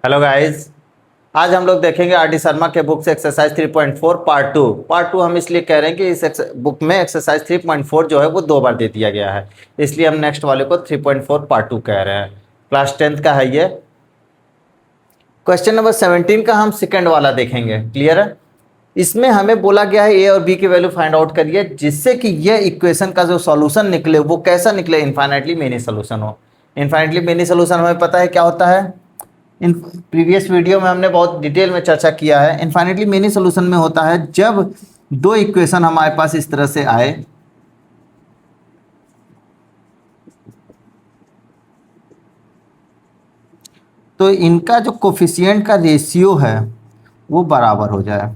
Hello guys. आज हम लोग देखेंगे आर डी शर्मा के बुक से एक्सरसाइज 3.4 पार्ट टू हम इसलिए कह रहे हैं कि इस बुक में एक्सरसाइज 3.4 जो है वो 2 बार दे दिया गया है, इसलिए हम नेक्स्ट वाले को 3.4 पार्ट 2 कह रहे हैं। क्लास 10th का है ये। क्वेश्चन नंबर 17 का हम सेकेंड वाला देखेंगे। क्लियर है? इसमें हमें बोला गया है ए और बी की वैल्यू फाइंड आउट करिए जिससे कि यह इक्वेशन का जो सॉल्यूशन निकले वो कैसा निकले, इन्फाइनाइटली मेनी सोल्यूशन हो। इन्फाइनाइटली मेनी सोल्यूशन हमें पता है क्या होता है, इन प्रीवियस वीडियो में हमने बहुत डिटेल में चर्चा किया है। इन्फाइनाइटली मेनी सोल्यूशन में होता है जब दो इक्वेशन हमारे पास इस तरह से आए तो इनका जो कोफिशिएंट का रेशियो है वो बराबर हो जाए।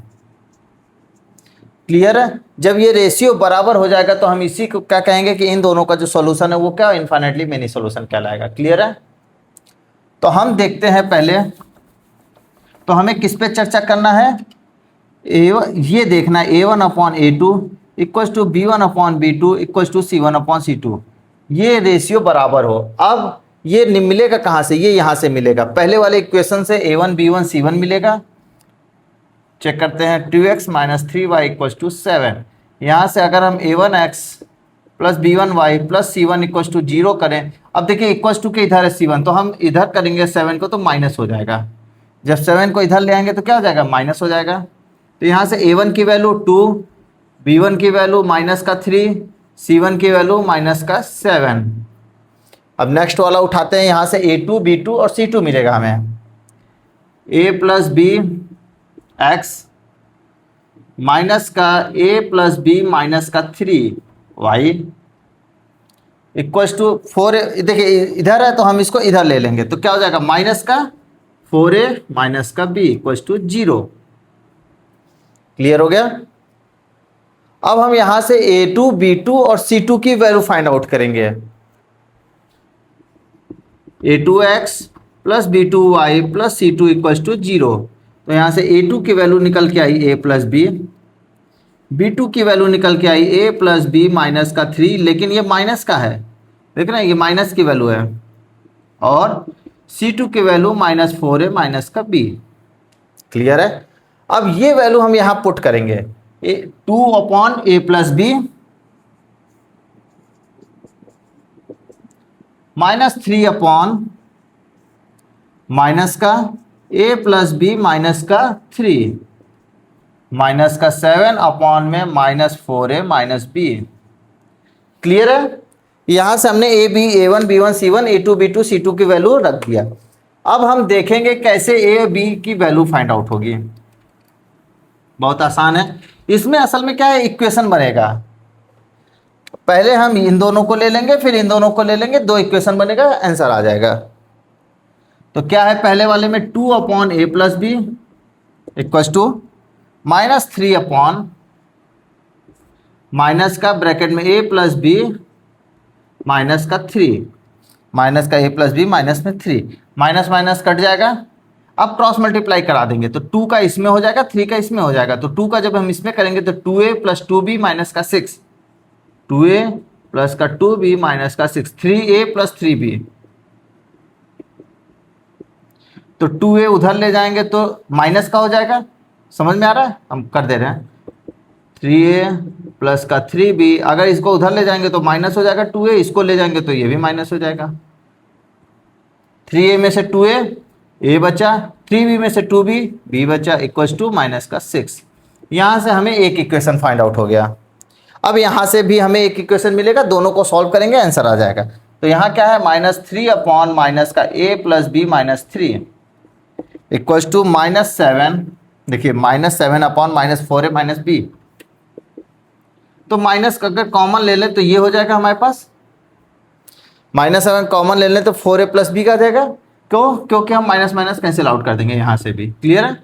क्लियर है? जब ये रेशियो बराबर हो जाएगा तो हम इसी को क्या कहेंगे कि इन दोनों का जो सॉल्यूशन है वो क्या इन्फाइनाइटली मेनी सोल्यूशन कहलाएगा। क्लियर है? तो हम देखते हैं पहले, तो हमें किस पे चर्चा करना है, ये देखना है A1/A2 equals to B1/B2 equals to C1/C2, ये रेशियो बराबर हो। अब ये मिलेगा कहाँ से, ये यहाँ से मिलेगा, पहले वाले इक्वेशन से A1 B1 C1 मिलेगा। चेक करते हैं 2x - 3y इक्वल्स टू 7। यहाँ से अगर हम A1x plus B1y plus C1 equals to 0 करें, अब देखिए इक्वल्स टू के इधर है C1 तो हम इधर करेंगे 7 को तो माइनस हो जाएगा। जब 7 को इधर ले आएंगे तो क्या हो जाएगा, माइनस हो जाएगा। तो यहाँ से A1 की वैल्यू 2, B1 की वैल्यू -3, C1 की वैल्यू -7। अब नेक्स्ट वाला उठाते हैं, यहाँ से A2 B2 और C2 मिलेगा हमें। A plus B X minus का A प्लस बी माइनस का 3y इक्वल्स टू 4। देखिए इधर है तो हम इसको इधर ले लेंगे तो क्या हो जाएगा, माइनस का 4a माइनस का b इक्वल्स टू 0। क्लियर हो गया? अब हम यहां से A2 B2 और C2 की वैल्यू फाइंड आउट करेंगे। A2x plus B2y plus C2 equals to 0। तो यहां से A2 की वैल्यू निकल के आई a प्लस बी, B2 की वैल्यू निकल के आई a प्लस बी माइनस का 3, लेकिन ये माइनस का है, देख रहे हैं ये माइनस की वैल्यू है, और C2 की वैल्यू -4a माइनस का b। क्लियर है? अब ये वैल्यू हम यहां पुट करेंगे 2/a plus B -3 upon minus का a प्लस बी माइनस का 3 माइनस का 7 अपॉन में -4a माइनस b। क्लियर है? यहां से हमने A1 B1 C1 A2 B2 C2 की वैल्यू रख दिया। अब हम देखेंगे कैसे A B की वैल्यू फाइंड आउट होगी। बहुत आसान है। इसमें असल में क्या है, इक्वेशन बनेगा। पहले हम इन दोनों को ले लेंगे फिर इन दोनों को ले लेंगे, दो इक्वेशन बनेगा, आंसर आ जाएगा। तो क्या है, पहले वाले में 2/a plus B equals to -3 upon minus का ब्रैकेट में a प्लस बी माइनस का 3, माइनस का a प्लस बी माइनस में 3, माइनस माइनस कट जाएगा। अब क्रॉस मल्टीप्लाई करा देंगे तो 2 का इसमें हो जाएगा 3 का इसमें हो जाएगा। तो 2 का जब हम इसमें करेंगे तो 2a प्लस 2b माइनस का 6, 2a प्लस का 2b माइनस का 6, 3a प्लस 3b। तो 2a उधर ले जाएंगे तो माइनस का हो जाएगा, समझ में आ रहा है, हम कर दे रहे हैं 3a प्लस का 3b। अगर इसको उधर ले जाएंगे तो माइनस हो जाएगा 2a, इसको ले जाएंगे तो ये भी माइनस हो जाएगा। 3a में से 2a a बचा, 3b में से 2b b बचा इक्वल्स टू माइनस का 6। यहाँ से हमें एक इक्वेशन फाइंड आउट हो गया। अब यहाँ से भी हमें एक इक्वेशन मिलेगा, दोनों को सॉल्व करेंगे आंसर आ जाएगा। तो यहाँ क्या है, -3 अपॉन माइनस का a plus B minus 3 equals to -7। देखिए -7 अपॉन -4a माइनस b। तो माइनस अगर कॉमन ले लें तो ये हो जाएगा हमारे पास, -7 कॉमन ले लें तो 4a प्लस बी का जाएगा। क्यों? क्योंकि हम माइनस माइनस कैंसिल आउट कर देंगे यहाँ से भी। क्लियर है?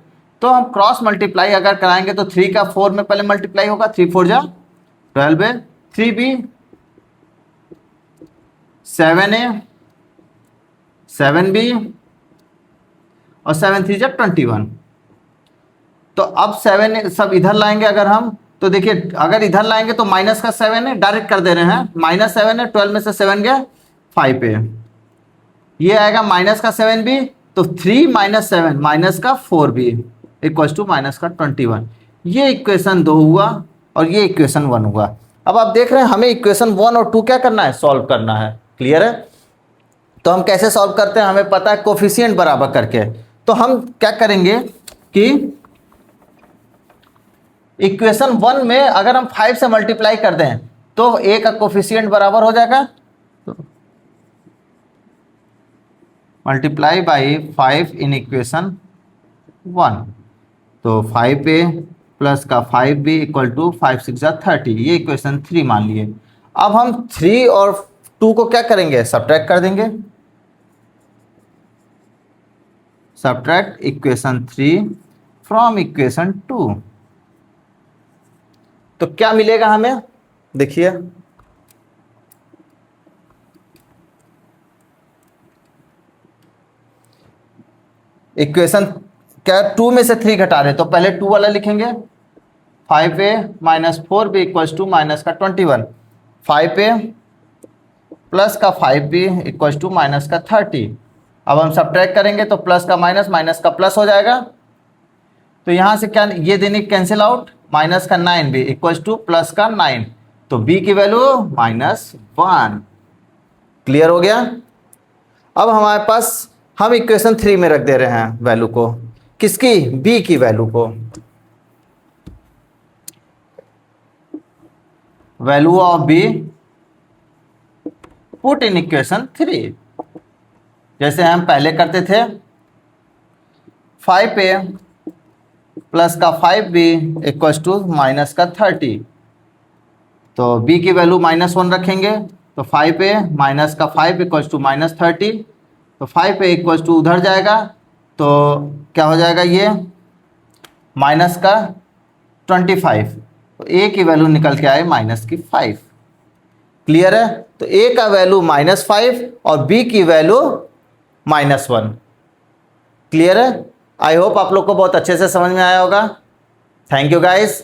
तो हम क्रॉस मल्टीप्लाई अगर कराएंगे तो 3 का 4 में पहले मल्टीप्लाई होगा, 3 4 जा 12 है, 3b 7a 7b और 7 3 जा 21। तो अब 7 सब इधर लाएंगे अगर हम, तो देखिए अगर इधर लाएंगे तो माइनस का 7 है, डायरेक्ट कर दे रहे हैं, -7 है, 12 में से 7 गया 5 पे, ये आएगा माइनस का 7b तो 3 माइनस 7 माइनस का 4b इक्वल्स टू माइनस का 21। ये इक्वेशन 2 हुआ और ये इक्वेशन 1 हुआ। अब आप देख रहे हैं हमें इक्वेशन 1 और 2 क्या करना है, सॉल्व करना है। क्लियर है? तो हम कैसे सॉल्व करते हैं, हमें पता है कोफिशिएंट बराबर करके। तो हम क्या करेंगे कि इक्वेशन 1 में अगर हम 5 से मल्टीप्लाई कर दें तो a का कोफिशिएंट बराबर हो जाएगा, मल्टीप्लाई बाई 5 इन इक्वेशन 1, तो 5a प्लस का 5b इक्वल टू 5 6 30, ये इक्वेशन 3 मान लिए। अब हम 3 और 2 को क्या करेंगे, सब्ट्रैक्ट कर देंगे। सब्ट्रैक्ट इक्वेशन 3 फ्रॉम इक्वेशन 2, तो क्या मिलेगा हमें, देखिए इक्वेशन क्या 2 में से 3 घटा रहे, तो पहले 2 वाला लिखेंगे, 5a minus 4b equals to minus का 21, 5a प्लस का 5b इक्वल्स टू माइनस का 30। अब हम सब्ट्रैक्ट करेंगे तो प्लस का माइनस, माइनस का प्लस हो जाएगा, तो यहां से क्या ये देने कैंसिल आउट, माइनस का 9b इक्वल्स टू प्लस का 9, तो b की वैल्यू -1। क्लियर हो गया? अब हमारे पास हम इक्वेशन 3 में रख दे रहे हैं वैल्यू को, किसकी, b की वैल्यू को, value of b put in equation 3, जैसे हम पहले करते थे, 5a प्लस का 5b इक्वल्स टू माइनस का 30, तो b की वैल्यू -1 रखेंगे, तो 5a माइनस का 5 इक्वल्स टू -30, तो 5a इक्वल्स टू उधर जाएगा, तो क्या हो जाएगा, ये माइनस का 25, तो a की वैल्यू निकल के आए -5। क्लियर है? तो a का वैल्यू -5 और b की वैल्यू -1। क्लियर है? आई होप आप लोग को बहुत अच्छे से समझ में आया होगा। Thank you guys.